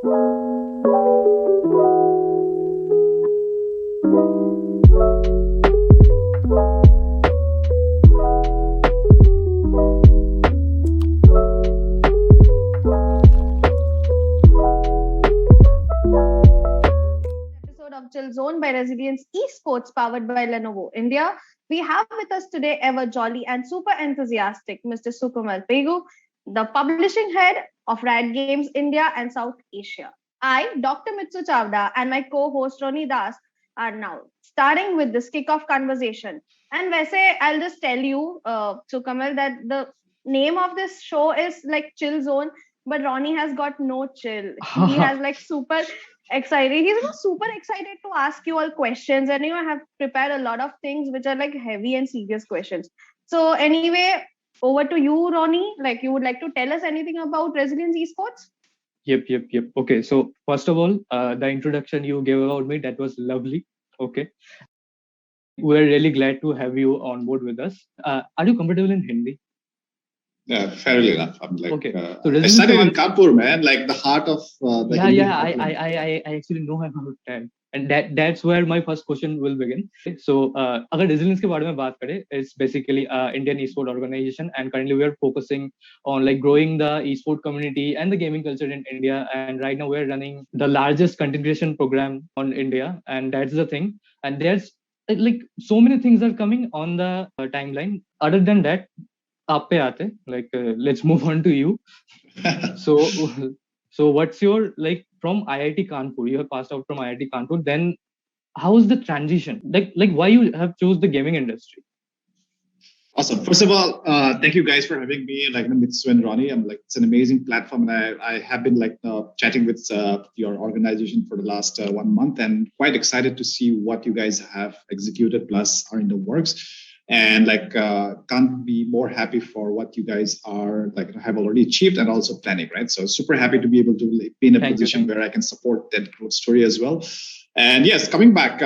Episode of Chillzone by Resilience Esports powered by Lenovo India. We have with us today ever jolly and super enthusiastic Mr. Sukamal Pegu, the publishing head of Riot Games India and South Asia. I, Dr. Mitsu Chavda, and my co-host Roni Das are now starting with this kickoff conversation. And Vese, I'll just tell you, Sukamal, that the name of this show is like Chill Zone, but Ronnie has got no chill. He has like super excited. He's super excited to ask you all questions, and I have prepared a lot of things which are like heavy and serious questions. So anyway, over to you, Ronnie. Like you would like to tell us anything about Resilience Esports? Yep. Okay, so first of all, the introduction you gave about me, that was lovely. Okay. We're really glad to have you on board with us. Are you comfortable in Hindi? Yeah, fairly enough. I'm like, Okay. So I studied in Kanpur, man, like the heart of the Hindi I actually know about that. And that's where my first question will begin. So, अगर resilience के बारे में बात करें, it's basically Indian esport organization, and currently we are focusing on like growing the esport community and the gaming culture in India. And right now we're running the largest content creation program on India, and that's the thing. And there's like so many things are coming on the timeline. Other than that, आप पे आते, like let's move on to you. So what's your, like, from IIT Kanpur, you have passed out from IIT Kanpur, then how is the transition? Like why you have chose the gaming industry? Awesome. First of all, thank you guys for having me. Like Mitsu and Ronnie, I'm like, it's an amazing platform, and I have been like chatting with your organization for the last 1 month, and quite excited to see what you guys have executed plus are in the works. And like can't be more happy for what you guys are like have already achieved and also planning, right? So super happy to be able to be in a position where I can support that growth story as well. And yes, coming back,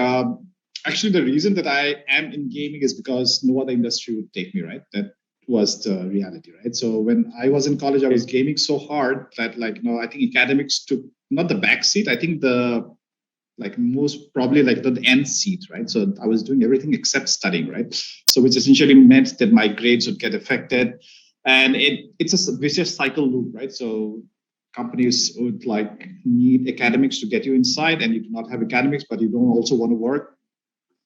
actually the reason that I am in gaming is because no other industry would take me, right? That was the reality, right? So when I was in college, I was gaming so hard that like, I think academics took not the back seat. I think the like most probably like the end seat, right? So I was doing everything except studying, right? So which essentially meant that my grades would get affected, and it's a vicious cycle loop, right? So companies would like need academics to get you inside, and you do not have academics, but you don't also want to work.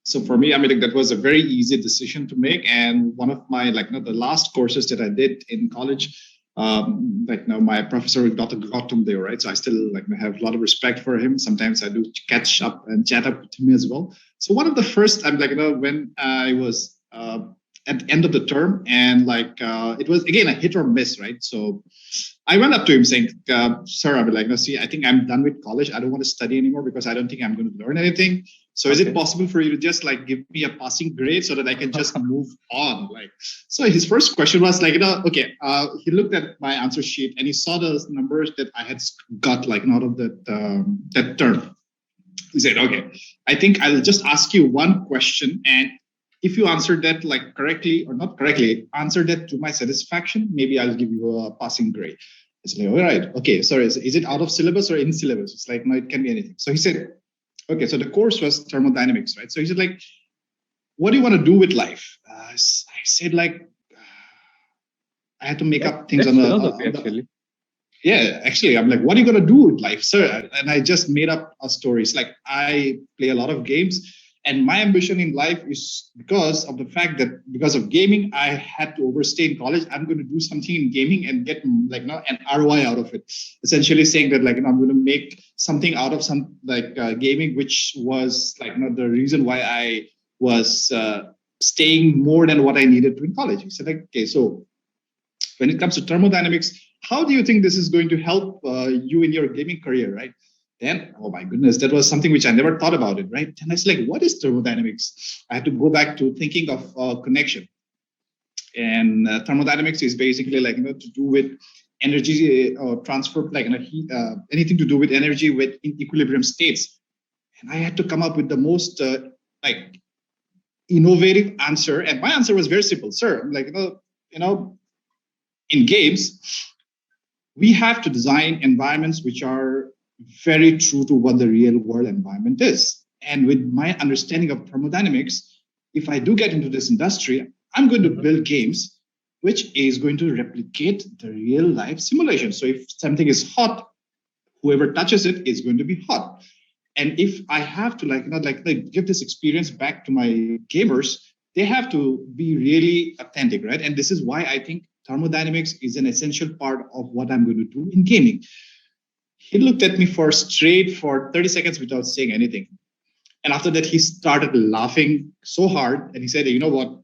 So for me, I mean, like, that was a very easy decision to make. And one of my like the last courses that I did in college, like now my professor Dr. Gautam there, right? So I still like have a lot of respect for him. Sometimes I do catch up and chat up with him as well. So one of the first, I'm like, when I was at the end of the term, and like it was again a hit or miss, right? So I went up to him saying, sir, I'll be like, see, I think I'm done with college. I don't want to study anymore because I don't think I'm going to learn anything. So is it possible for you to just like give me a passing grade so that I can just move on? Like, so his first question was like, okay, he looked at my answer sheet and he saw the numbers that I had got like out of that term. He said, okay, I think I'll just ask you one question, and if you answered that like correctly or not correctly, answer that to my satisfaction, maybe I'll give you a passing grade. It's like, all right, okay, sorry, is it out of syllabus or in syllabus? It's like, no, it can be anything. So he said, okay, so the course was thermodynamics, right? So he said, like, what do you want to do with life? I said, like, I had to make up things on the yeah, actually, I'm like, what are you going to do with life, sir? And I just made up a story. It's like, I play a lot of games, and my ambition in life is because of the fact that because of gaming, I had to overstay in college. I'm going to do something in gaming and get like an ROI out of it. Essentially saying that like I'm going to make something out of some like gaming, which was like the reason why I was staying more than what I needed to in college. He said, like, okay, so when it comes to thermodynamics, how do you think this is going to help you in your gaming career, right? Then, oh my goodness, that was something which I never thought about it, right? And I was like, what is thermodynamics? I had to go back to thinking of connection. And thermodynamics is basically like, to do with energy transfer, like anything to do with energy with in equilibrium states. And I had to come up with the most like innovative answer. And my answer was very simple, sir. I'm like, in games, we have to design environments which are very true to what the real world environment is. And with my understanding of thermodynamics, if I do get into this industry, I'm going to build games which is going to replicate the real life simulation. So if something is hot, whoever touches it is going to be hot. And if I have to give this experience back to my gamers, they have to be really authentic, right? And this is why I think thermodynamics is an essential part of what I'm going to do in gaming. He looked at me for 30 seconds without saying anything. And after that, he started laughing so hard. And he said, you know what?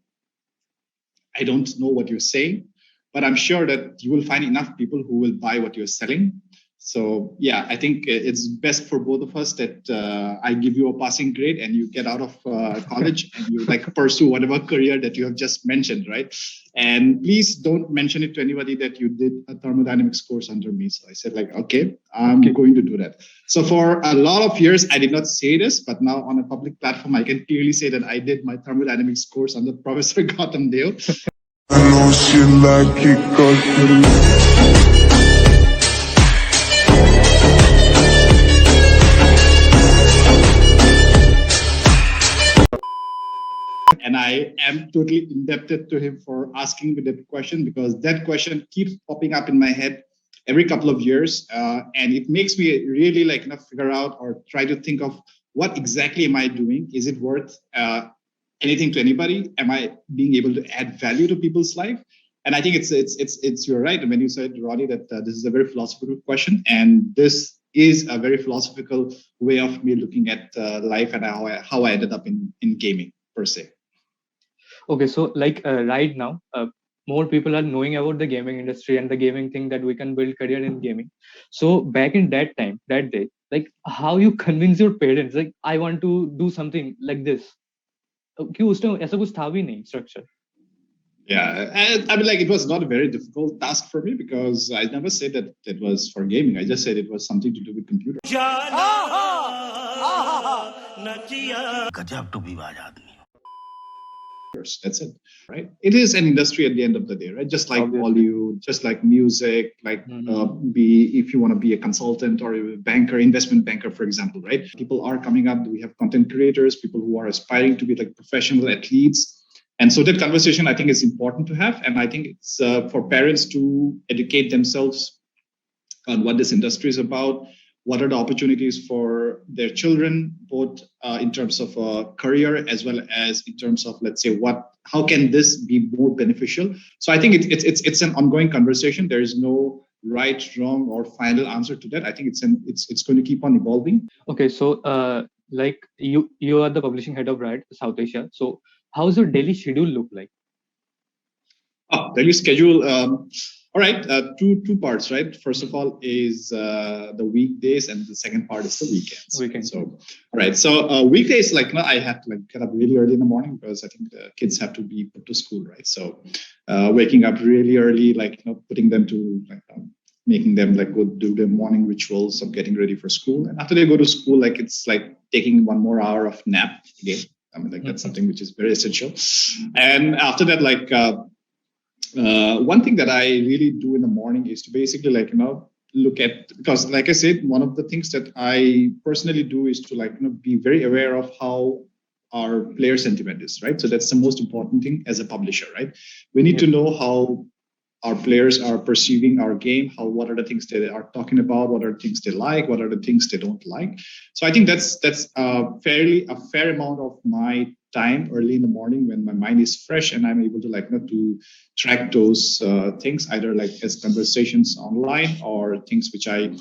I don't know what you're saying, but I'm sure that you will find enough people who will buy what you're selling. So yeah, I think it's best for both of us that I give you a passing grade and you get out of college and you pursue whatever career that you have just mentioned, right? And please don't mention it to anybody that you did a thermodynamics course under me. So I said okay, I'm going to do that. So for a lot of years, I did not say this, but now on a public platform, I can clearly say that I did my thermodynamics course under Professor Gautam Deo. I know she like it. And I am totally indebted to him for asking me that question, because that question keeps popping up in my head every couple of years. And it makes me really figure out or try to think of what exactly am I doing? Is it worth anything to anybody? Am I being able to add value to people's life? And I think it's you're right when you said, Ronnie, that this is a very philosophical question. And this is a very philosophical way of me looking at life and how I ended up in gaming per se. Okay, so right now, more people are knowing about the gaming industry and the gaming thing that we can build career in gaming. So back in that time, that day, how you convince your parents, I want to do something like this? क्यों उस time ऐसा कुछ था भी नहीं structure? Yeah, and I mean, it was not a very difficult task for me, because I never said that it was for gaming. I just said it was something to do with computers. That's it, right? It is an industry at the end of the day, right? Just like Hollywood, just like music, if you want to be a consultant or a banker, investment banker, for example, right? People are coming up. We have content creators, people who are aspiring to be professional athletes. And so that conversation, I think, is important to have. And I think it's for parents to educate themselves on what this industry is about, what are the opportunities for their children, both in terms of career as well as in terms of, let's say, how can this be more beneficial? So I think it's an ongoing conversation. There is no right, wrong, or final answer to that. I think it's going to keep on evolving. Okay, so you are the publishing head of Riot South Asia. So how's your daily schedule look like? Daily schedule. All right, two parts, right? First of all is the weekdays, and the second part is the weekends. So, all right. So weekdays, I have to get up really early in the morning, because I think the kids have to be put to school, right? So waking up really early, putting them to making them go do their morning rituals of getting ready for school. And after they go to school, it's taking one more hour of nap again. I mean, that's something which is very essential. And after that, one thing that I really do in the morning is to basically look at, because like I said, one of the things that I personally do is to be very aware of how our player sentiment is, right? So that's the most important thing as a publisher, right? We need to know how our players are perceiving our game, what are the things they are talking about, what are the things they like, what are the things they don't like. So I think that's a fair amount of my time early in the morning when my mind is fresh and I'm able to to track those things, either as conversations online or things which I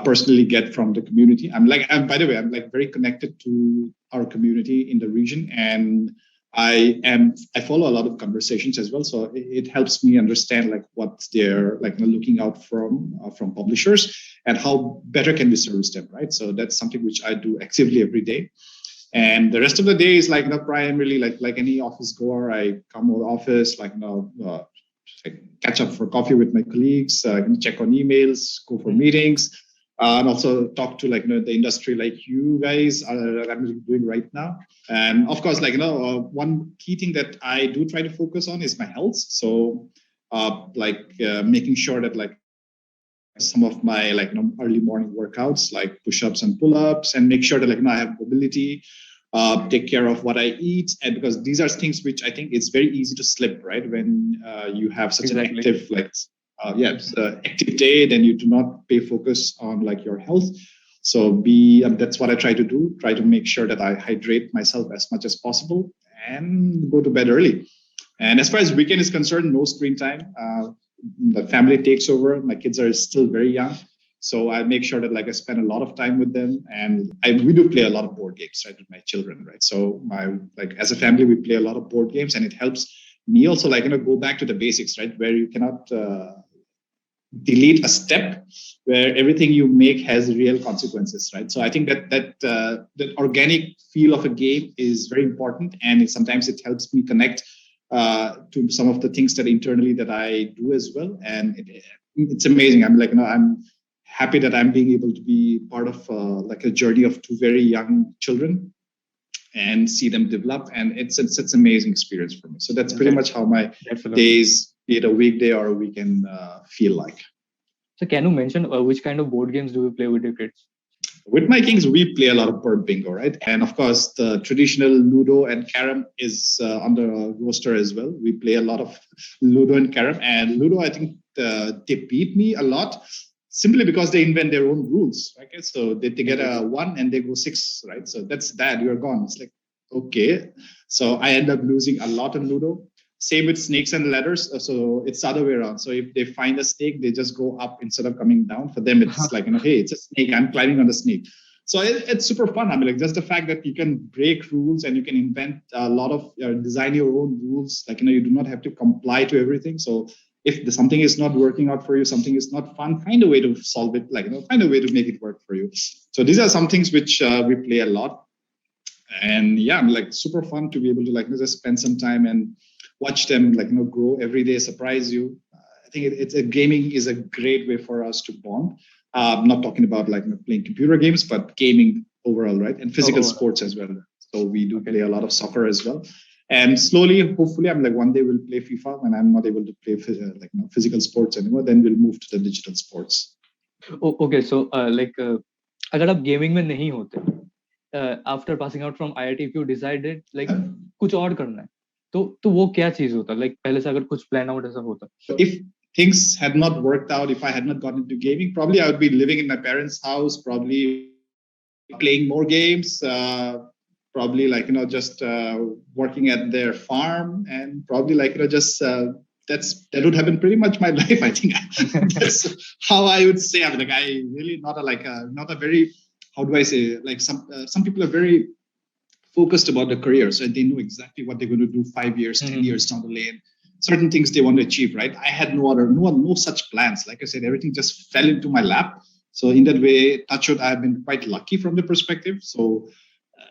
personally get from the community. By the way, I'm very connected to our community in the region, and I follow a lot of conversations as well, so it helps me understand what they're looking out from publishers and how better can we service them, right? So that's something which I do actively every day. And the rest of the day is primarily like any office goer. I come to the office, catch up for coffee with my colleagues, check on emails, go for meetings, and also talk to the industry like you guys are doing right now. And of course, one key thing that I do try to focus on is my health. So making sure that some of my early morning workouts, like push-ups and pull-ups, and make sure that I have mobility, take care of what I eat, and because these are things which I think it's very easy to slip, right? When you have such an active active day, then you do not pay focus on your health. So that's what I try to do. Try to make sure that I hydrate myself as much as possible and go to bed early. And as far as weekend is concerned, no screen time. The family takes over. My kids are still very young. So I make sure that I spend a lot of time with them, and we do play a lot of board games, right, with my children, right? So as a family, we play a lot of board games, and it helps me also go back to the basics, right, where you cannot delete a step, where everything you make has real consequences, right? So I think that organic feel of a game is very important, and sometimes it helps me connect to some of the things that internally that I do as well, and it's amazing. I'm happy that I'm being able to be part of a journey of two very young children and see them develop, and it's amazing experience for me. So that's pretty much how my days, be it a weekday or a weekend, feel like. So can you mention which kind of board games do you play with your kids? With my kings, we play a lot of bird bingo, right? And of course, the traditional Ludo and Carom is on the roster as well. We play a lot of Ludo and Carom. And Ludo, I think they beat me a lot, simply because they invent their own rules. Okay, so they get a 1 and they go 6, right? So that's that, you're gone. It's like, okay. So I end up losing a lot in Ludo. Same with snakes and ladders. So it's the other way around. So if they find a snake, they just go up instead of coming down. For them, it's hey, it's a snake. I'm climbing on the snake. So it's super fun. Just the fact that you can break rules and you can invent a lot of, design your own rules. You do not have to comply to everything. So if something is not working out for you, something is not fun, find a way to solve it. Find a way to make it work for you. So these are some things which we play a lot. And yeah, super fun to be able to just spend some time and watch them grow every day, surprise you. I think gaming is a great way for us to bond. I'm not talking about playing computer games, but gaming overall, right? And physical sports as well. So we do play a lot of soccer as well. And slowly, hopefully, one day we'll play FIFA when I'm not able to play physical sports anymore. Then we'll move to the digital sports. Okay, so अगर आप gaming में नहीं होते, after passing out from IIT, if you decided कुछ और करना है, तो वो क्या चीज होता? पहले से अगर कुछ plan out ऐसा होता? If things had not worked out, if I had not gotten into gaming, probably I would be living in my parents' house, probably playing more games, probably just working at their farm, and probably just that would have been pretty much my life. I think that's how I would say. I really not a very, how do I say, some people are very focused about the career, so they know exactly what they're going to do 5 years, 10 years down the lane. Certain things they want to achieve, right? I had no such plans. Like I said, everything just fell into my lap. So in that way, touch wood, I've been quite lucky from the perspective. So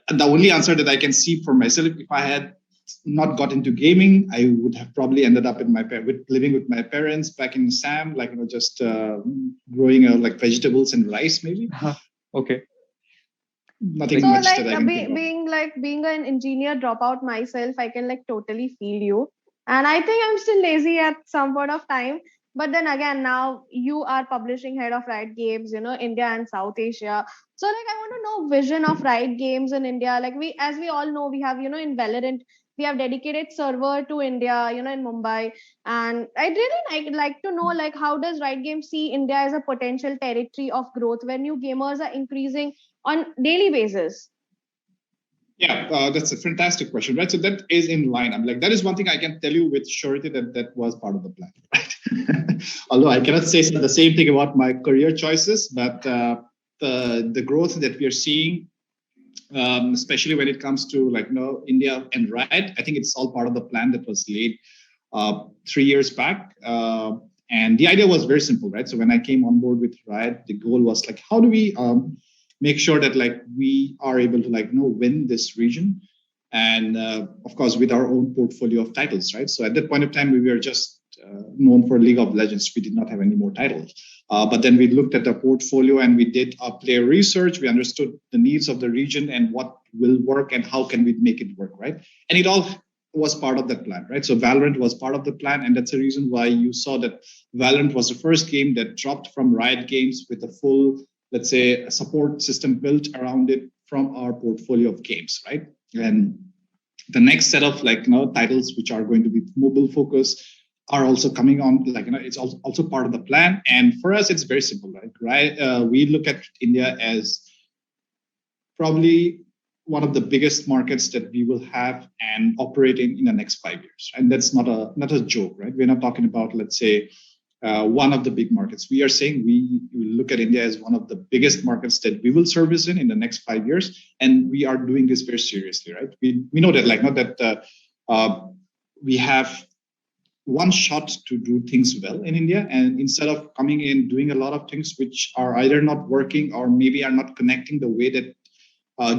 the only answer that I can see for myself, if I had not got into gaming, I would have probably ended up living with my parents back in Assam, just growing vegetables and rice, maybe. Okay. Nothing much that I can being an engineer dropout myself, I can totally feel you. And I think I'm still lazy at some point of time. But then again, now you are publishing head of Riot Games, India and South Asia. So I want to know vision of Riot Games in India. As we all know, we have, in Valorant, we have dedicated server to India, in Mumbai. And I'd really like to know, how does Riot Games see India as a potential territory of growth when new gamers are increasing on daily basis? Yeah, that's a fantastic question, right? So that is in line. That is one thing I can tell you with surety that was part of the plan, right? Although I cannot say the same thing about my career choices, but the growth that we are seeing, especially when it comes to India and Riot, I think it's all part of the plan that was laid 3 years back. And the idea was very simple, right? So when I came on board with Riot, the goal was how do we make sure that we are able to win this region, and of course with our own portfolio of titles, right? So at that point of time, we were just known for League of Legends. We did not have any more titles, but then we looked at the portfolio and we did our player research. We understood the needs of the region and what will work and how can we make it work, right? And it all was part of that plan, right? So Valorant was part of the plan, and that's the reason why you saw that Valorant was the first game that dropped from Riot Games with a full, let's say, support system built around it from our portfolio of games, right? And the next set of titles which are going to be mobile focused are also coming on. It's also part of the plan. And for us, it's very simple, right? We look at India as probably one of the biggest markets that we will have and operate in the next 5 years. And that's not a joke, right? We're not talking about, let's say, one of the big markets. We are saying we look at India as one of the biggest markets that we will service in the next 5 years. And we are doing this very seriously, right? We know that we have one shot to do things well in India. And instead of coming in doing a lot of things which are either not working or maybe are not connecting the way that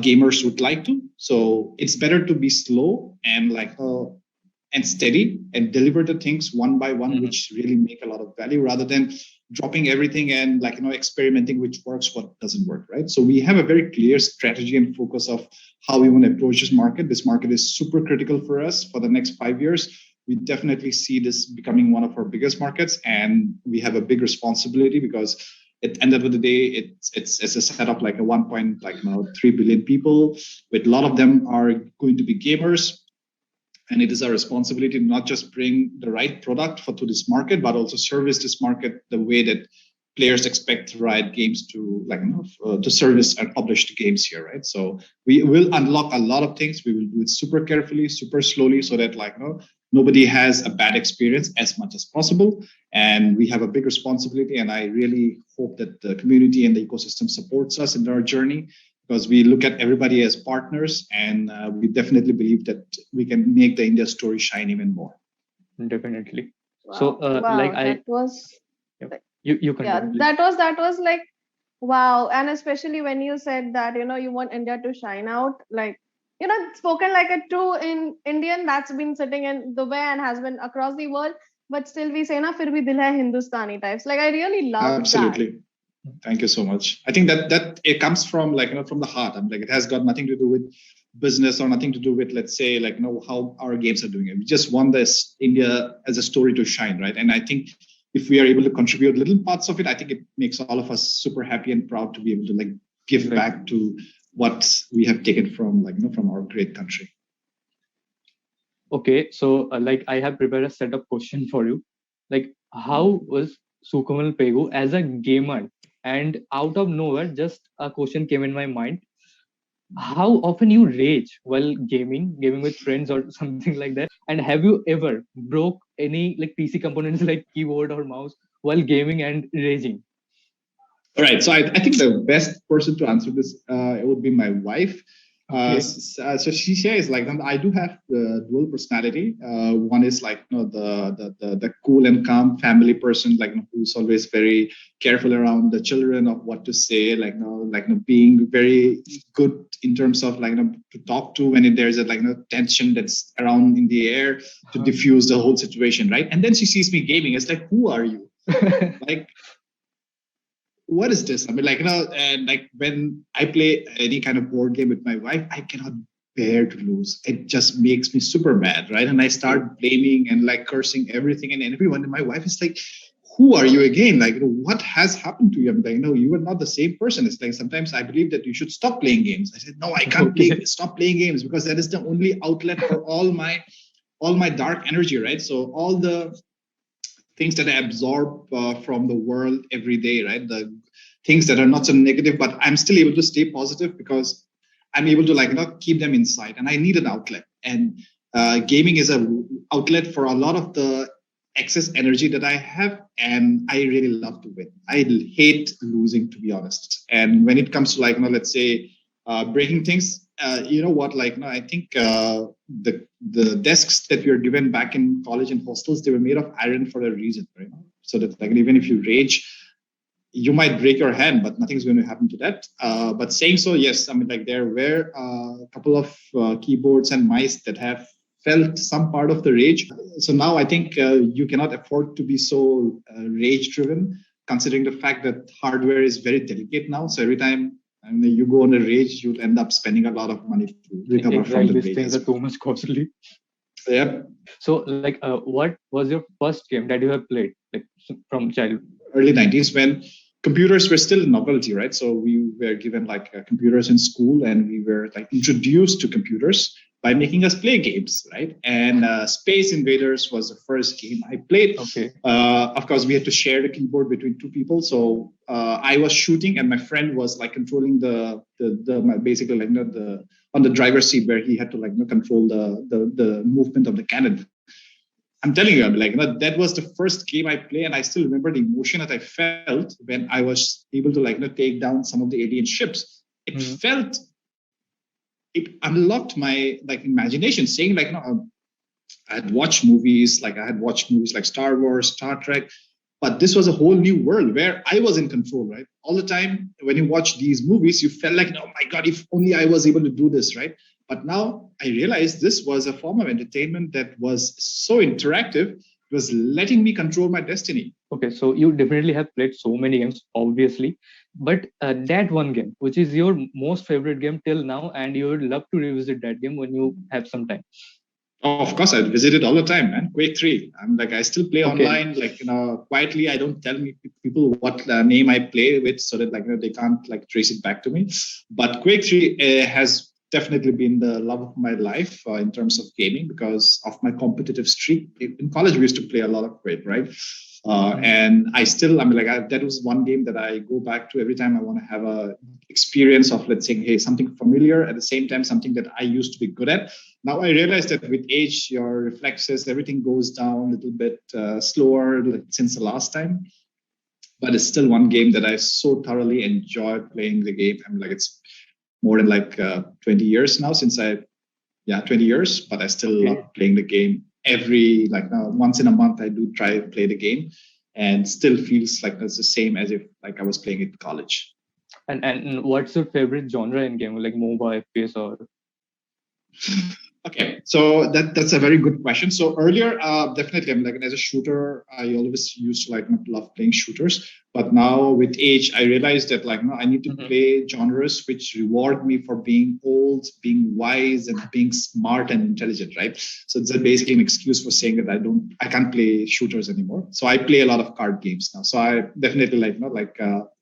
gamers would like to. So it's better to be slow and steady and deliver the things one by one, which really make a lot of value, rather than dropping everything and experimenting which works, what doesn't work, right? So we have a very clear strategy and focus of how we want to approach this market. This market is super critical for us for the next 5 years. We definitely see this becoming one of our biggest markets, and we have a big responsibility because at the end of the day, it's a set of a 1.3 billion people, with a lot of them are going to be gamers. And it is our responsibility to not just bring the right product to this market, but also service this market the way that players expect Riot Games to to service and publish the games here, right? So we will unlock a lot of things. We will do it super carefully, super slowly, so that nobody has a bad experience as much as possible. And we have a big responsibility. And I really hope that the community and the ecosystem supports us in our journey, because we look at everybody as partners, and we definitely believe that we can make the India story shine even more. Definitely. Wow. So, that was you can. Yeah, that was wow. And especially when you said that you want India to shine out, spoken like a true Indian that's been sitting in Dubai and has been across the world, but still we say na fir bhi dil hai Hindustani types. I really love Absolutely. that. Thank you so much. I think that it comes from from the heart. It has got nothing to do with business or nothing to do with, let's say, how our games are doing it. We just want this India as a story to shine, right? And I think if we are able to contribute little parts of it, I think it makes all of us super happy and proud to be able to give back to what we have taken from from our great country. Okay, so I have prepared a set of question for you. How was Sukamal Pegu as a gamer? And out of nowhere, just a question came in my mind. How often you rage while gaming with friends or something like that? And have you ever broke any PC components like keyboard or mouse while gaming and raging? All right, so I think the best person to answer this it would be my wife. Okay. So she shares I do have the dual personality. One is the cool and calm family person, who's always very careful around the children of what to say, being very good in terms of to talk to when there's a tension that's around in the air to diffuse the whole situation, right? And then she sees me gaming. It's who are you? What is this? And when I play any kind of board game with my wife, I cannot bear to lose. It just makes me super mad, right? And I start blaming and cursing everything and everyone. And my wife is who are you again? What has happened to you? I'm you are not the same person. It's sometimes I believe that you should stop playing games. I said, no, I can't stop playing games, because that is the only outlet for all my dark energy, right? So all the things that I absorb from the world every day, right? The things that are not so negative, but I'm still able to stay positive because I'm able to keep them inside, and I need an outlet. And gaming is an outlet for a lot of the excess energy that I have, and I really love to win. I hate losing, to be honest. And when it comes to let's say breaking things, you know what? I think the desks that we are given back in college and hostels, they were made of iron for a reason, right? So that even if you rage, you might break your hand, but nothing's going to happen to that. But saying so, yes, there were a couple of keyboards and mice that have felt some part of the rage. So now I think you cannot afford to be so rage-driven, considering the fact that hardware is very delicate now. So every time you go on a rage, you'll end up spending a lot of money to recover from the rage. These things are too much costly. Yeah. So, like, what was your first game that you have played, like, from childhood? Early 90s, when computers were still a novelty, right? So we were given like computers in school, and we were like introduced to computers by making us play games, right? And Space Invaders was the first game I played. Okay. Of course, we had to share the keyboard between two people. So I was shooting, and my friend was like controlling basically like the on the driver's seat, where he had to like control the movement of the cannon. I'm telling you, I'm like, that was the first game I played, and I still remember the emotion that I felt when I was able to like take down some of the alien ships. It unlocked my like imagination, saying like, I had watched movies, like Star Wars, Star Trek, but this was a whole new world where I was in control, right? All the time when you watch these movies, you felt like, oh my God, if only I was able to do this, right? But now I realized this was a form of entertainment that was so interactive. It was letting me control my destiny. Okay, so you definitely have played so many games, obviously, but that one game, which is your most favorite game till now, and you would love to revisit that game when you have some time. Oh, of course, I visit it all the time, man. Quake 3. I'm like, I still play Okay. online, like, quietly. I don't tell people what name I play with, so that like they can't like trace it back to me. But Quake 3 has definitely been the love of my life in terms of gaming, because of my competitive streak. In college, we used to play a lot of Quake, right? And that was one game that I go back to every time I want to have a experience of, let's say, hey, something familiar, at the same time something that I used to be good at. Now I realize that with age, your reflexes, everything goes down a little bit slower since the last time. But it's still one game that I so thoroughly enjoy playing the game. I'm like, it's more than like 20 years now 20 years, but I still love playing the game. Every once in a month, I do try to play the game, and still feels like it's the same as if like I was playing it in college. And what's your favorite genre in game, like MOBA, FPS, or? Okay, so that's a very good question. So earlier, definitely, I'm like as a shooter, I always used to like love playing shooters. But now with age, I realized that like I need to play genres which reward me for being old, being wise, and being smart and intelligent, right? So it's basically an excuse for saying that I can't play shooters anymore. So I play a lot of card games now. So I definitely like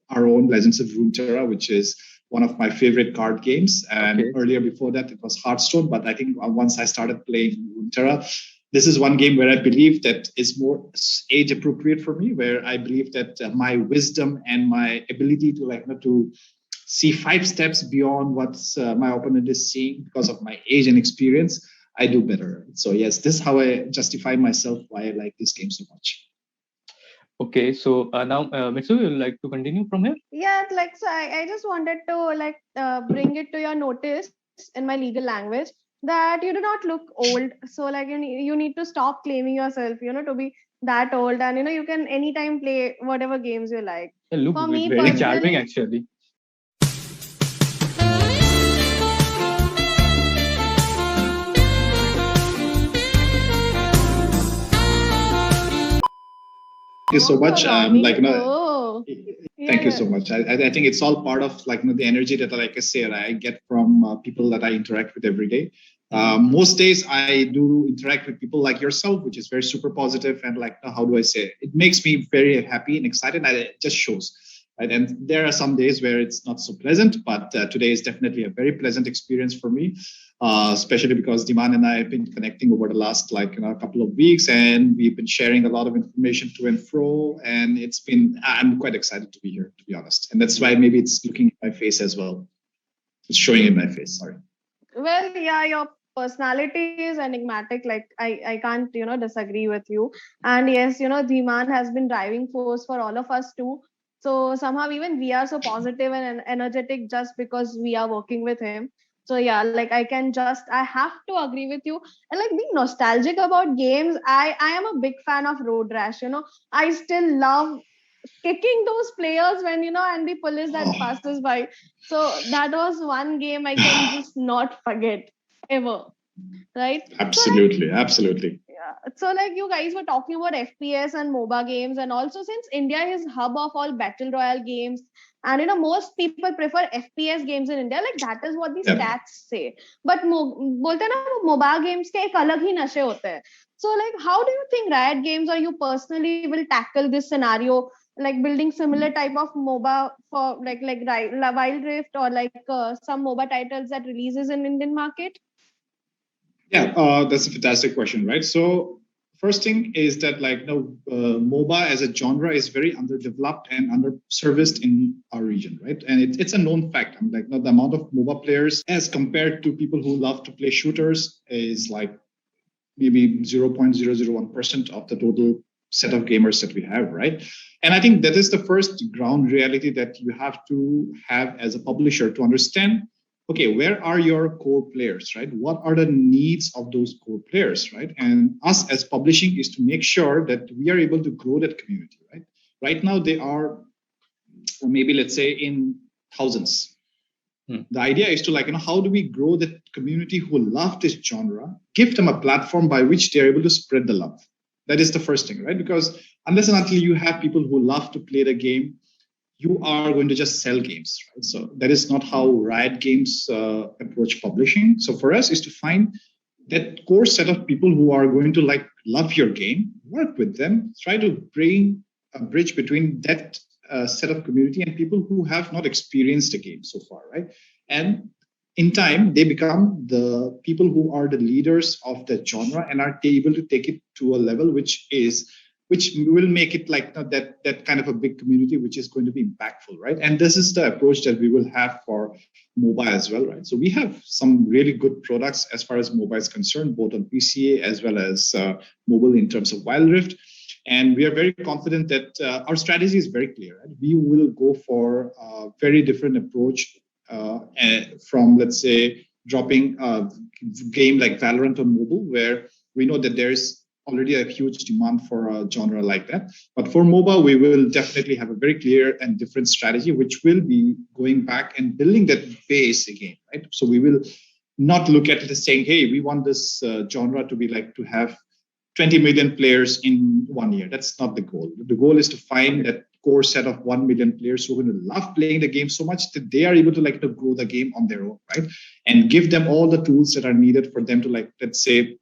our own Legends of Runeterra, which is one of my favorite card games. And earlier before that, it was Hearthstone. But I think once I started playing Runeterra, this is one game where I believe that is more age appropriate for me, where I believe that my wisdom and my ability to see 5 steps beyond what my opponent is seeing because of my age and experience, I do better. So yes, this is how I justify myself why I like this game so much. Okay, so now Mitsu, you'd like to continue from here? Yeah, like so I just wanted to bring it to your notice in my legal language that you do not look old. So like you need to stop claiming yourself, to be that old, and you can anytime play whatever games you like. You look For me very charming, actually. Thank you so much. Thank you so much. I think it's all part of the energy that, like I said, I get from people that I interact with every day. Most days I do interact with people like yourself, which is very super positive, and how do I say it makes me very happy and excited, and it just shows. Right? And there are some days where it's not so pleasant, but today is definitely a very pleasant experience for me, especially because Diman and I have been connecting over the last couple of weeks, and we've been sharing a lot of information to and fro, and I'm quite excited to be here, to be honest. And that's why maybe it's looking in my face as well. It's showing in my face, sorry. Well, yeah, your personality is enigmatic. Like I can't, disagree with you. And yes, Dhiman has been driving force for all of us too. So somehow even we are so positive and energetic just because we are working with him. So yeah, like I have to agree with you. And like being nostalgic about games, I am a big fan of Road Rash. I still love kicking those players when and the police that passes by. So that was one game I can just not forget ever. Right? Absolutely. Yeah. So like you guys were talking about FPS and MOBA games, and also since India is hub of all battle royale games, And most people prefer FPS games in India. Like that is what the stats say. But bolte na mobile games ke ek alag hi nashe hote hain. So like, how do you think Riot Games or you personally will tackle this scenario? Like building similar type of MOBA for like Wild Rift or like some MOBA titles that releases in Indian market? Yeah, that's a fantastic question, right? So first thing is that MOBA as a genre is very underdeveloped and underserviced in our region, right? And it's a known fact. I mean, the amount of MOBA players as compared to people who love to play shooters is like maybe 0.001% of the total set of gamers that we have, right? And I think that is the first ground reality that you have to have as a publisher to understand, okay, where are your core players, right? What are the needs of those core players, right? And us as publishing is to make sure that we are able to grow that community, right? Right now they are, maybe let's say in thousands. The idea is to how do we grow the community who love this genre, give them a platform by which they're able to spread the love. That is the first thing, right? Because unless and until you have people who love to play the game, you are going to just sell games, right? So that is not how Riot Games approach publishing. So for us is to find that core set of people who are going to love your game, work with them, try to bring a bridge between that set of community and people who have not experienced the game so far, right? And in time, they become the people who are the leaders of the genre and are able to take it to a level which will make it like that kind of a big community, which is going to be impactful, right? And this is the approach that we will have for MOBA as well, right? So we have some really good products as far as MOBA is concerned, both on PCA as well as mobile in terms of Wild Rift. And we are very confident that our strategy is very clear. Right? We will go for a very different approach from, let's say, dropping a game like Valorant on mobile, where we know that there's already a huge demand for a genre like that. But for MOBA, we will definitely have a very clear and different strategy, which will be going back and building that base again, right? So we will not look at it as saying, hey, we want this genre to be to have 20 million players in 1 year. That's not the goal. The goal is to find that core set of 1 million players who are going to love playing the game so much that they are able to grow the game on their own, right? And give them all the tools that are needed for them to let's say,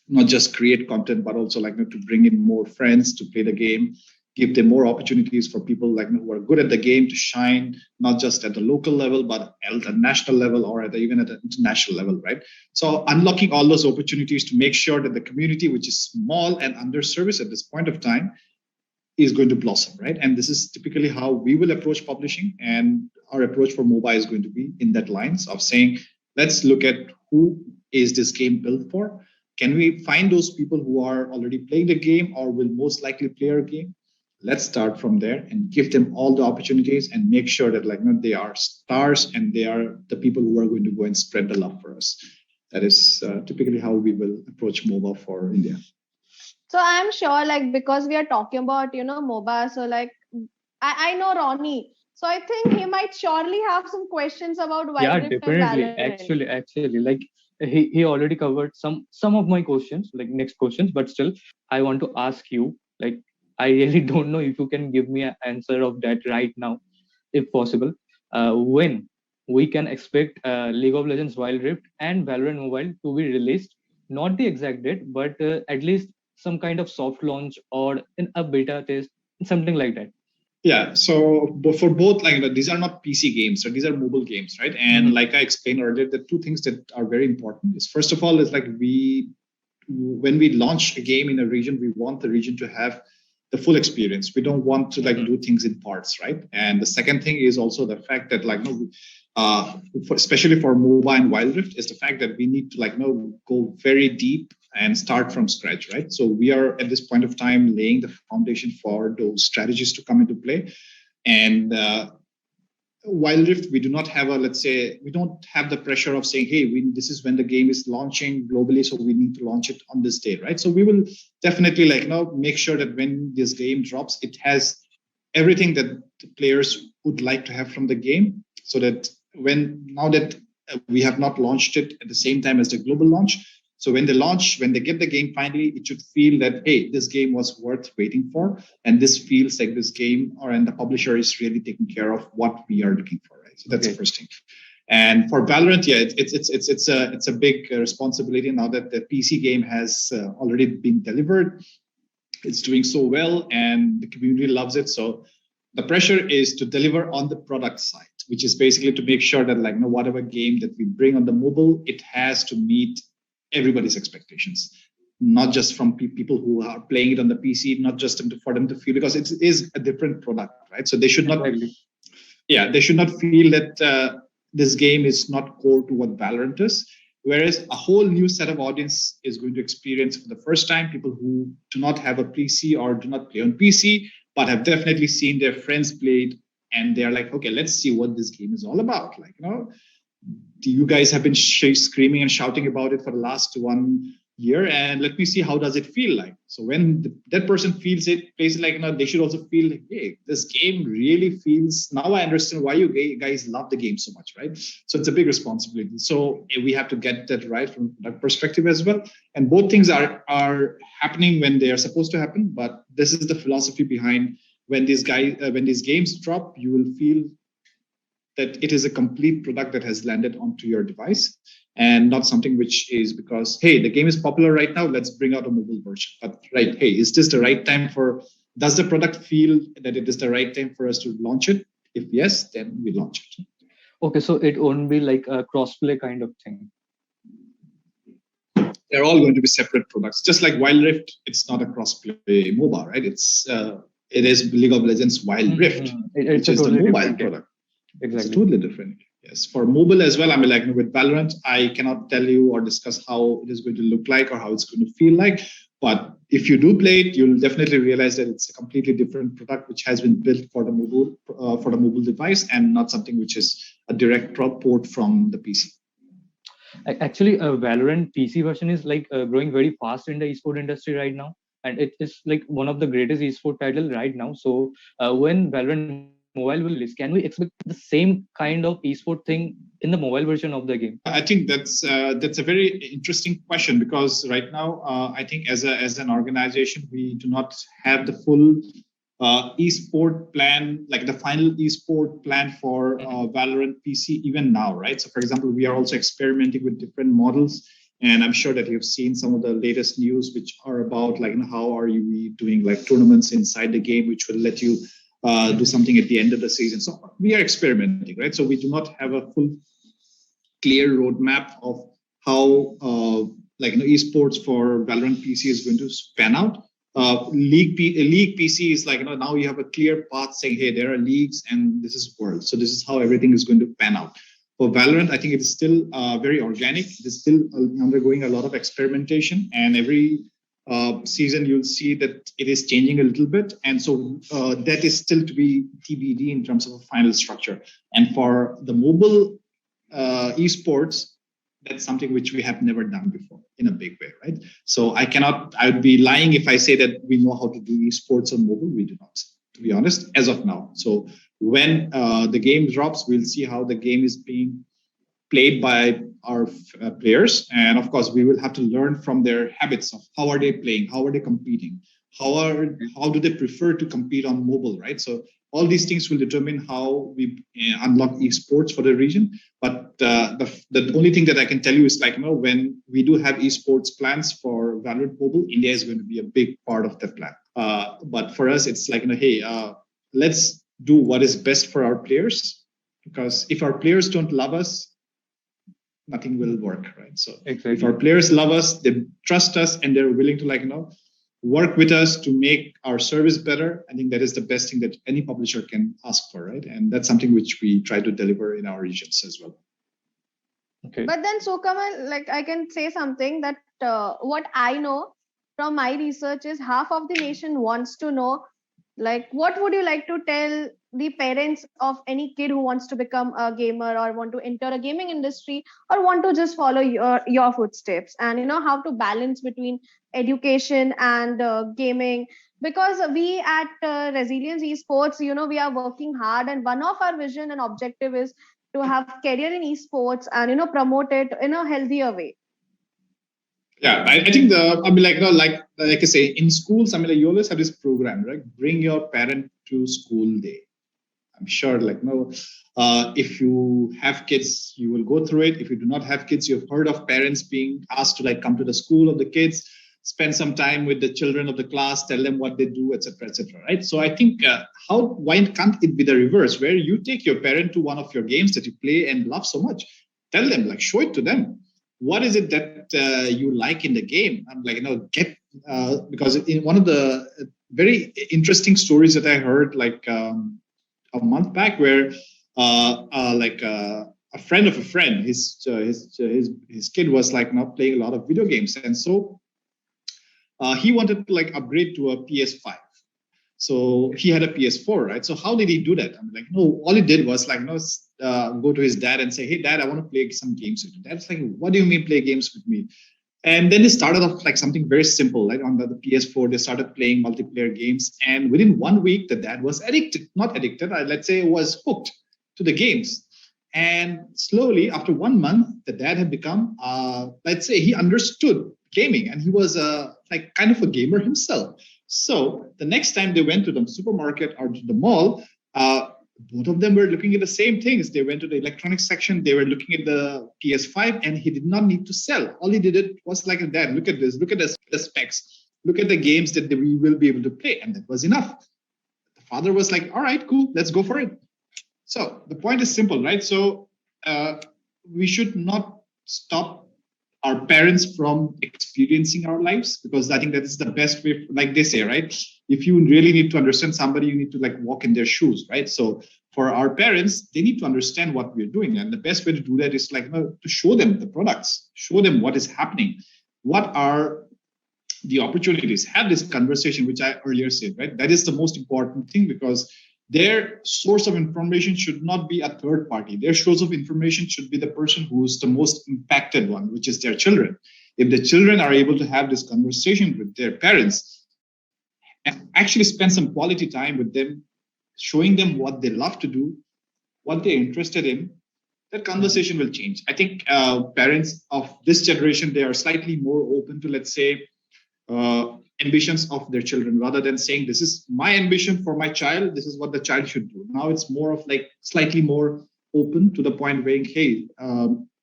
not just create content, but also to bring in more friends to play the game, give them more opportunities for people who are good at the game to shine, not just at the local level, but at the national level or even at the international level, right? So unlocking all those opportunities to make sure that the community, which is small and underserviced at this point of time, is going to blossom, right? And this is typically how we will approach publishing. And our approach for MOBA is going to be in that lines of saying, let's look at who is this game built for? Can we find those people who are already playing the game or will most likely play our game? Let's start from there and give them all the opportunities and make sure that they are stars and they are the people who are going to go and spread the love for us. That is typically how we will approach MOBA for India. So I'm sure because we are talking about, MOBA, so I know Ronnie. So I think he might surely have some questions about Wild Rift and Valorant. Actually, he already covered some of my questions, next questions, but still I want to ask you, I really don't know if you can give me an answer of that right now, if possible. When we can expect League of Legends Wild Rift and Valorant Mobile to be released, not the exact date, but at least some kind of soft launch or in a beta test, something like that. Yeah, so for both, these are not PC games, so these are mobile games, right? And like I explained earlier, the two things that are very important is, first of all, is when we launch a game in a region, we want the region to have the full experience. We don't want to do things in parts, right? And the second thing is also the fact that especially for Moba and Wild Rift, is the fact that we need to go very deep and start from scratch, right? So we are at this point of time laying the foundation for those strategies to come into play. And Wild Rift, we do not have we don't have the pressure of saying, hey, this is when the game is launching globally, so we need to launch it on this date, right? So we will definitely make sure that when this game drops, it has everything that the players would like to have from the game, so that now that we have not launched it at the same time as the global launch, So when they launch, when they get the game finally, it should feel that, hey, this game was worth waiting for. And this feels like this game and the publisher is really taking care of what we are looking for, right? So that's the first thing. And for Valorant, yeah, it's a big responsibility now that the PC game has already been delivered. It's doing so well and the community loves it. So the pressure is to deliver on the product side, which is basically to make sure that whatever game that we bring on the mobile, it has to meet everybody's expectations, not just from people who are playing it on the PC, not just for them to feel, because it is a different product, right? So they should not, they should not feel that this game is not core to what Valorant is. Whereas a whole new set of audience is going to experience for the first time, people who do not have a PC or do not play on PC, but have definitely seen their friends play it, and they're like, okay, let's see what this game is all about. You guys have been screaming and shouting about it for the last 1 year, and let me see how does it feel like. So when that person feels it, plays it they should also feel like, hey, this game really feels, now I understand why you guys love the game so much, right? So it's a big responsibility. So we have to get that right from that perspective as well. And both things are happening when they are supposed to happen. But this is the philosophy behind when these games drop, you will feel that it is a complete product that has landed onto your device and not something which is because, hey, the game is popular right now, let's bring out a mobile version. But right, hey, is this the right time does the product feel that it is the right time for us to launch it? If yes, then we launch it. Okay, so it won't be like a crossplay kind of thing. They're all going to be separate products. Just like Wild Rift, it's not a crossplay MOBA, right? It is League of Legends Wild Rift, which is the mobile product. Exactly. It's totally different. Yes, for mobile as well. I mean, with Valorant, I cannot tell you or discuss how it is going to look like or how it's going to feel like. But if you do play it, you'll definitely realize that it's a completely different product which has been built for the mobile device and not something which is a direct port from the PC. Actually, Valorant PC version is growing very fast in the esport industry right now, and it is like one of the greatest esport title right now. So when Valorant Mobile will release, can we expect the same kind of esport thing in the mobile version of the game? I think that's a very interesting question, because right now I think as an organization we do not have the full esport plan, like the final esport plan for Valorant PC even now, right? So for example, we are also experimenting with different models, and I'm sure that you've seen some of the latest news which are about how are you doing tournaments inside the game, which will let you do something at the end of the season. So we are experimenting, right? So we do not have a full clear roadmap of how esports for Valorant PC is going to pan out. League PC is now you have a clear path saying, hey, there are leagues and this is world. So this is how everything is going to pan out. For Valorant, I think it is still very organic. It is still undergoing a lot of experimentation, and every season you'll see that it is changing a little bit, and so that is still to be TBD in terms of a final structure. And for the mobile esports, that's something which we have never done before in a big way, right? So I would be lying if I say that we know how to do esports on mobile. We do not, to be honest, as of now. So when the game drops, we'll see how the game is being played by our players, and of course we will have to learn from their habits of how are they playing, how are they competing, how do they prefer to compete on mobile, right? So all these things will determine how we unlock esports for the region. But the only thing that I can tell you is when we do have esports plans for Valorant Mobile, India is going to be a big part of that plan. But for us, it's hey, let's do what is best for our players, because if our players don't love us, nothing will work, right? So exactly. If our players love us, they trust us, and they're willing to work with us to make our service better, I think that is the best thing that any publisher can ask for, right? And that's something which we try to deliver in our regions as well. Okay. But then Sukamal, I can say something that what I know from my research is half of the nation wants to know, what would you like to tell the parents of any kid who wants to become a gamer or want to enter a gaming industry or want to just follow your footsteps, and how to balance between education and gaming, because we at Resilience Esports, we are working hard, and one of our vision and objective is to have career in esports and promote it in a healthier way. Yeah, I think like I say, in schools, you always have this program, right? Bring your parent to school day. I'm sure, if you have kids, you will go through it. If you do not have kids, you've heard of parents being asked to come to the school of the kids, spend some time with the children of the class, tell them what they do, etc., etc. Right? So I think why can't it be the reverse, where you take your parent to one of your games that you play and love so much, tell them, show it to them. What is it that you like in the game? I'm because in one of the very interesting stories that I heard, a month back, where a friend of a friend, his kid was not playing a lot of video games, and so he wanted to upgrade to a PS5. So he had a PS4, right? So how did he do that? No, all he did was go to his dad and say, "Hey, Dad, I want to play some games with you." Dad's like, "What do you mean play games with me?" And then they started off something very simple, on the PS4. They started playing multiplayer games, and within 1 week, the dad was not addicted. Let's say was hooked to the games. And slowly, after 1 month, the dad had become, let's say, he understood gaming, and he was kind of a gamer himself. So the next time they went to the supermarket or to the mall, both of them were looking at the same things. They went to the electronics section. They were looking at the PS5, and he did not need to sell. All he did was Dad, look at this, look at the specs, look at the games that we will be able to play. And that was enough. The father was like, all right, cool, let's go for it. So the point is simple, right? So we should not stop our parents from experiencing our lives, because I think that is the best way, like they say, right? If you really need to understand somebody, you need to walk in their shoes, right? So for our parents, they need to understand what we're doing. And the best way to do that is to show them the products, show them what is happening, what are the opportunities, have this conversation, which I earlier said, right? That is the most important thing, because their source of information should not be a third party. Their source of information should be the person who's the most impacted one, which is their children. If the children are able to have this conversation with their parents and actually spend some quality time with them, showing them what they love to do, what they're interested in, that conversation will change. I think parents of this generation, they are slightly more open to, let's say, ambitions of their children, rather than saying, this is my ambition for my child, this is what the child should do. Now it's more of slightly more open to the point where, hey,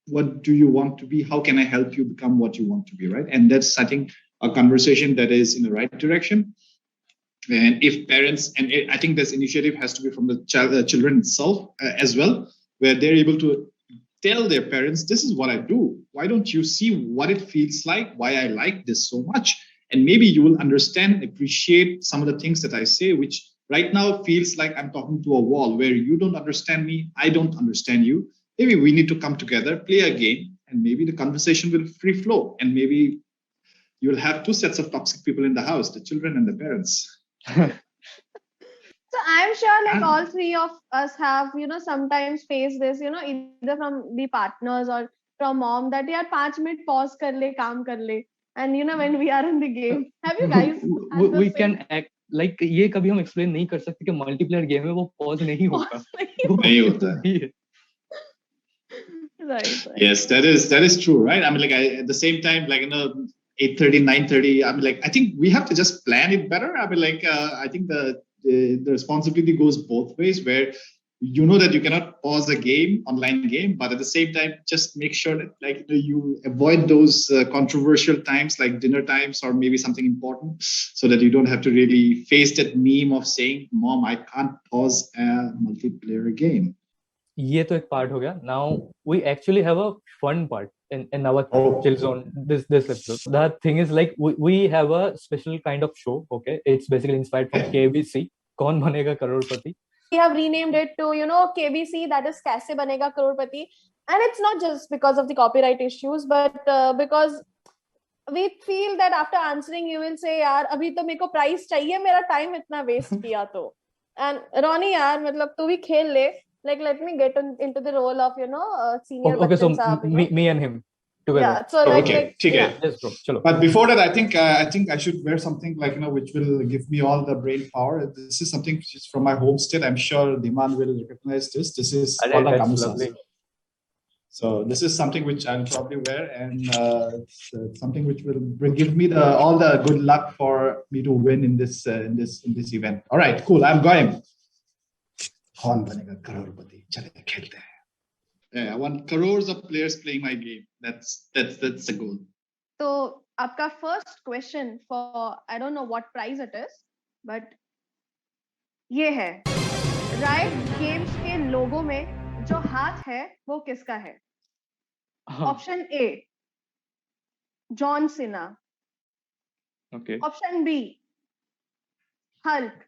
what do you want to be? How can I help you become what you want to be, right? And that's, I think, a conversation that is in the right direction. And if parents, and I think this initiative has to be from the children itself as well, where they're able to tell their parents, this is what I do. Why don't you see what it feels like? Why I like this so much? And maybe you will understand, appreciate some of the things that I say, which right now feels like I'm talking to a wall, where you don't understand me, I don't understand you. Maybe we need to come together, play a game, and maybe the conversation will free flow. And maybe you'll have two sets of toxic people in the house, the children and the parents. So I'm sure all three of us have, sometimes faced this, either from the partners or from mom, that yaar 5 minute pause kar le, kaam kar le. And when we are in the game, have you guys? We can act like ये कभी हम explain नहीं कर सकते कि multiplayer game में वो pause नहीं होगा. नहीं होता. Right. Yes, that is true, right? At the same time, 8:30, 9:30. I think we have to just plan it better. I think the responsibility goes both ways, where that you cannot pause a online game, but at the same time, just make sure that you avoid those controversial times, like dinner times or maybe something important, so that you don't have to really face that meme of saying, "Mom, I can't pause a multiplayer game." ये तो एक part हो गया. Now we actually have a fun part in our Chillzone this episode. The thing is, we have a special kind of show. Okay, it's basically inspired from KBC. कौन बनेगा करोड़पति? We have renamed it to KBC, that is Kaise Banega Crorepati, and it's not just because of the copyright issues, but because we feel that after answering you will say, यार अभी तो मेरे को prize चाहिए, मेरा time इतना waste किया तो. And Ronnie, यार मतलब तू भी खेल ले. Let me get into the role of senior. Okay, so me and him together. Yeah, so okay. Yes, bro. Chalo. But before that, I think I should wear something which will give me all the brain power. This is something which is from my home state. I'm sure Diman will recognize this. This is That's lovely. So this is something which I'll probably wear, and it's something which will give me all the good luck for me to win in this event. All right, cool. I'm going. कौन बनेगा करोड़पति? चले खेलते हैं. Yeah, I want crores of players playing my game. That's the goal. So, आपका first question for I don't know what prize it is, but ये है Riot Games के लोगो में जो हाथ है वो किसका है? Option A, John Cena. Okay. Option B, Hulk.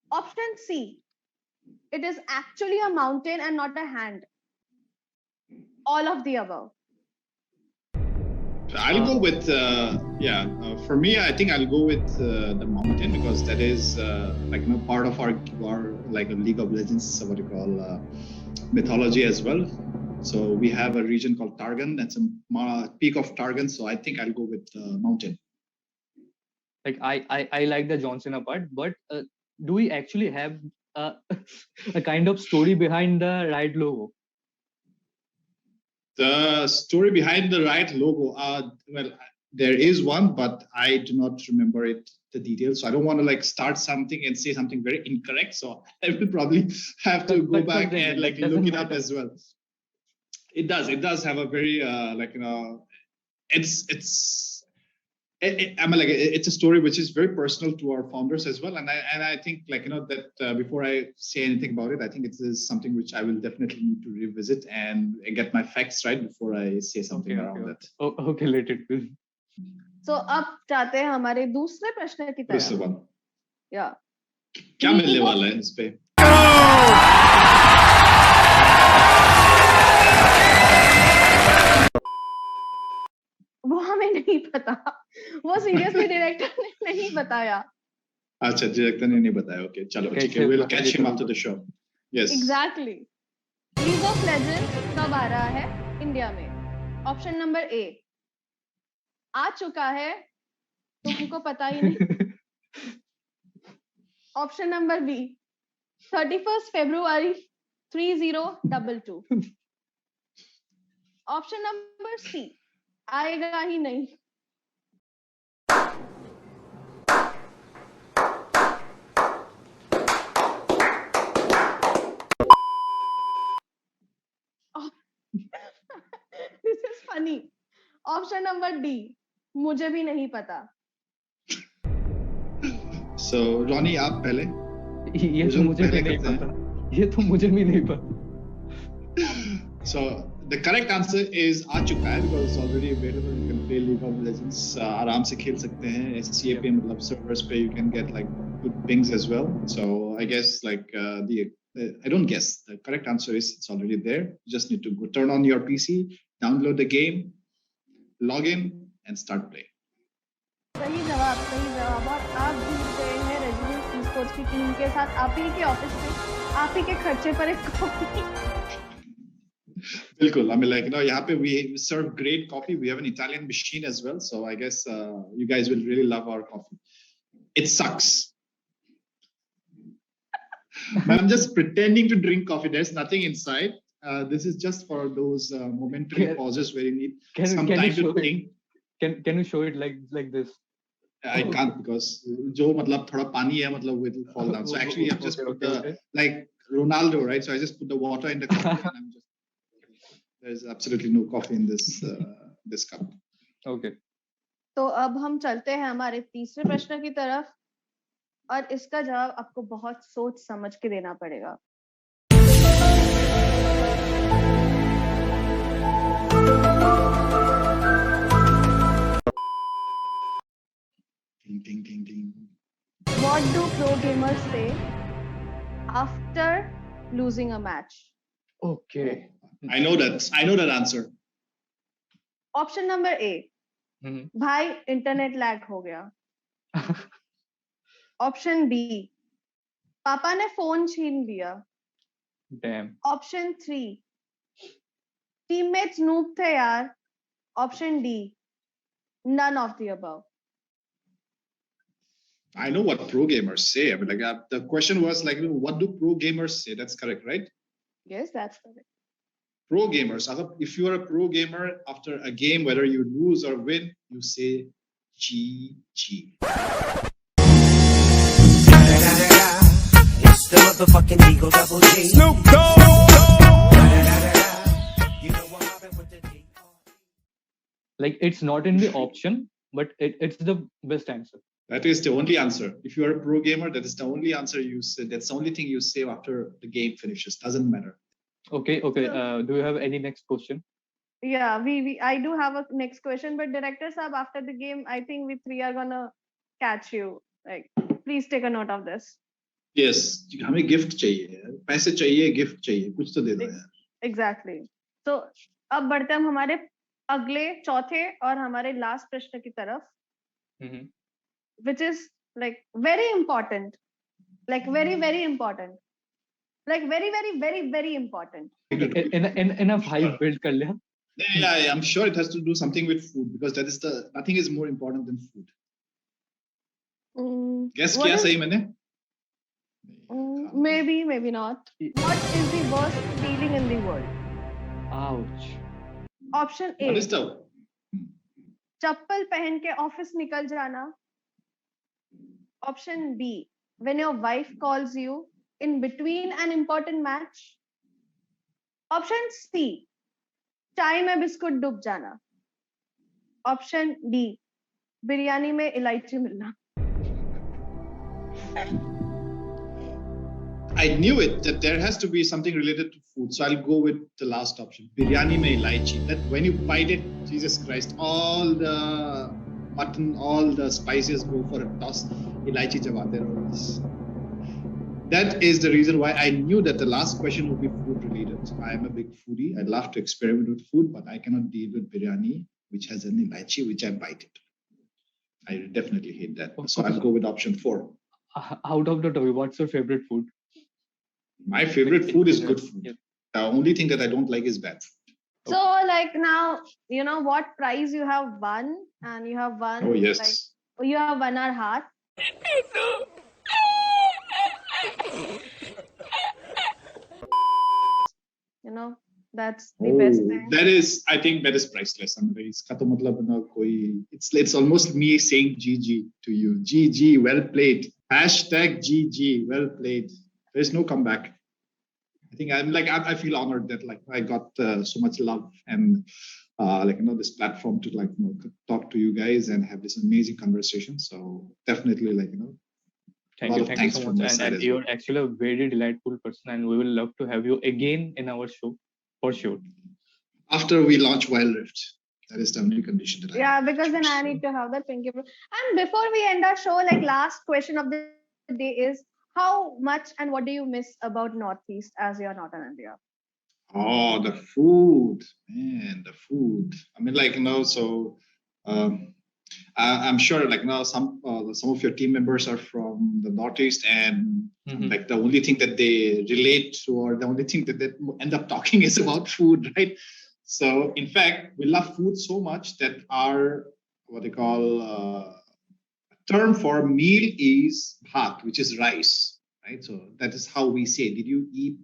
Option C, it is actually a mountain and not a hand. All of the above. I'll go with for me, I think I'll go with the mountain, because that is part of our like a League of Legends, what you call mythology as well. So we have a region called Targon. That's a peak of Targon. So I think I'll go with mountain. Like I like the John Cena part, but do we actually have a kind of story behind the Riot logo? The story behind the Riot logo, well, there is one, but I do not remember the details. So I don't want to start something and say something very incorrect. So I will probably have to go back and look it up as well. It does have a very it's a story which is very personal to our founders as well, and I think that before I say anything about it, I think it is something which I will definitely need to revisit and get my facts right before I say something around that. Okay, let it be. So अब जाते हैं हमारे दूसरे प्रश्न की तरफ. Yeah. क्या मिलने वाला है इस पे? वो हमें नहीं पता. वो सीरियसली डायरेक्टर ने नहीं बताया. अच्छा, डायरेक्टर ने नहीं बताया. ओके, चलो ठीक है. We'll catch him after the show. Yes. Exactly. League of Legends कब आ रहा है इंडिया में? ऑप्शन नंबर ए, आ चुका है, तुमको पता ही नहीं. Option number B, 31st February 3022. Option number C, आएगा ही नहीं. This is funny. Option number D, मुझे भी नहीं पता. So Ronnie, आप पहले. ये तो मुझे भी नहीं पता. ये तो मुझे भी नहीं पता. So the correct answer is आ चुका है, because it's already available. You can play League of Legends. आराम से खेल सकते हैं. SCA पे मतलब servers पे you can get good pings as well. So I guess I don't guess. The correct answer is it's already there. You just need to go turn on your PC, download the game, log in, and start playing. सही जवाब. और आप जीत गए हैं residence Esports की team के साथ आप ही के ऑफिस में आप ही के खर्चे पर एक कॉफी. बिल्कुल. I mean, यहाँ पे we serve great coffee. We have an Italian machine as well. So I guess you guys will really love our coffee. It sucks. I'm just pretending to drink coffee. There's nothing inside. This is just for those momentary pauses where you need some time to think. Can you show it like this? I can't, because जो मतलब थोड़ा पानी है, मतलब it will fall down. So actually I've just put like Ronaldo, right? So I just put the water in the cup and I'm just. There's absolutely no coffee in this cup. Okay. तो अब हम चलते हैं हमारे तीसरे प्रश्न की तरफ, और इसका जवाब आपको बहुत सोच समझ के देना पड़ेगा. Ding ding ding ding. What do pro gamers say after losing a match? Okay. I know that answer. Option number A, भाई इंटरनेट लैग हो गया. ऑप्शन बी, पापा ने फोन छीन लिया. Damn. ऑप्शन 3, टीममेट्स नूब थे यार. Option D, none of the above. I know what pro gamers say. I mean, the question was what do pro gamers say? That's correct, right? Yes, that's correct. Pro gamers. If you are a pro gamer, after a game, whether you lose or win, you say GG. It's the motherfucking Eagle Double G. Snoop Dogg. You know what happened with the D. Like it's not in the option, but it's the best answer. That is the only answer. If you are a pro gamer, that is the only answer you say. That's the only thing you say after the game finishes. Doesn't matter. Okay. Do you have any next question? Yeah, I do have a next question, but director Saab, after the game, I think we three are gonna catch you. Like, please take a note of this. Yes, हमें gift चाहिए, पैसे चाहिए, gift चाहिए, कुछ तो दे दो यार. Exactly. So, अब बढ़ते हम हमारे अगले चौथे और हमारे लास्ट प्रश्न की तरफ, which is like very important, like very important, like very important. Enough hype build कर लिया. Yeah, I'm sure it has to do something with food because that is nothing is more important than food. Guess क्या सही मैंने? Maybe not. What is the worst feeling in the world? Ouch. Option A. What is the? चप्पल पहन के office निकल जाना. Option B. When your wife calls you in between an important match. Option C. चाय में biscuit डूब जाना. Option D. Biryani में इलायची मिलना. I knew it that there has to be something related to food, so I'll go with the last option. Biryani mein ilaichi. That when you bite it, Jesus Christ, all the mutton, all the spices go for a toss. Ilaichi jabate raho. That is the reason why I knew that the last question would be food related. I am a big foodie. I love to experiment with food, but I cannot deal with biryani, which has an ilaichi, which I bite it. I definitely hate that. So I'll go with option 4. Out of the topic, what's your favorite food? My favorite food is good food. The only thing that I don't like is bad food. So like now, you know what prize you have won, and you have won. Oh yes. Like, you have won our heart. You know, that's the best thing. That is, I think that is priceless. It's almost me saying GG to you. GG, well played. Hashtag GG, well played. There's no comeback. I think I feel honored that like I got so much love and this platform to talk to you guys and have this amazing conversation. So definitely Thank you so much. And you're actually a very delightful person, and we will love to have you again in our show for sure. After we launch Wild Rift, that is the only condition that because then I need to have that pinky. And before we end our show, like last question of the day is, how much and what do you miss about Northeast as you're not in India? Oh, the food, man, the food. I mean, so I'm sure now some of your team members are from the Northeast, and the only thing that they relate to, or the only thing that they end up talking is about food, right? So in fact, we love food so much that our what they call term for meal is bhat, which is rice, right? So that is how we say, did you eat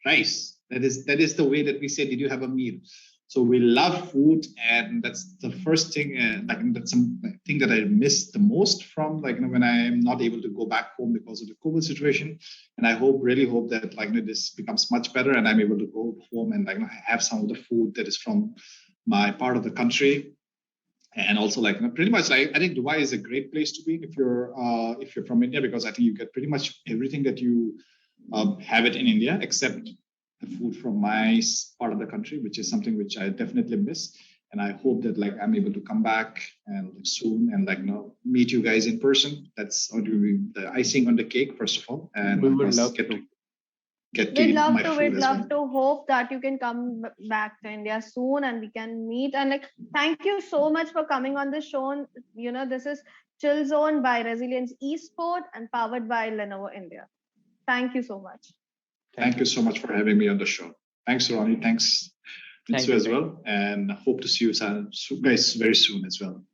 rice? That is the way that we say, did you have a meal? So we love food, and that's the first thing. That's something that I miss the most from when I am not able to go back home because of the COVID situation. And I really hope that this becomes much better, and I'm able to go home and have some of the food that is from my part of the country. And also pretty much I think Dubai is a great place to be if you're from India, because I think you get pretty much everything that you have it in India except the food from my part of the country, which is something which I definitely miss. And I hope that I'm able to come back and soon and meet you guys in person. That's going to be the icing on the cake, first of all. And we would love to get to eat my food. We'd love to hope that you can come back to India soon and we can meet. And thank you so much for coming on the show. This is Chillzone by Resilience Esports and powered by Lenovo India. Thank you so much. Thank you so much for having me on the show. Thanks, Ronnie. Thanks, Mitsu, as well. And hope to see you guys very soon as well.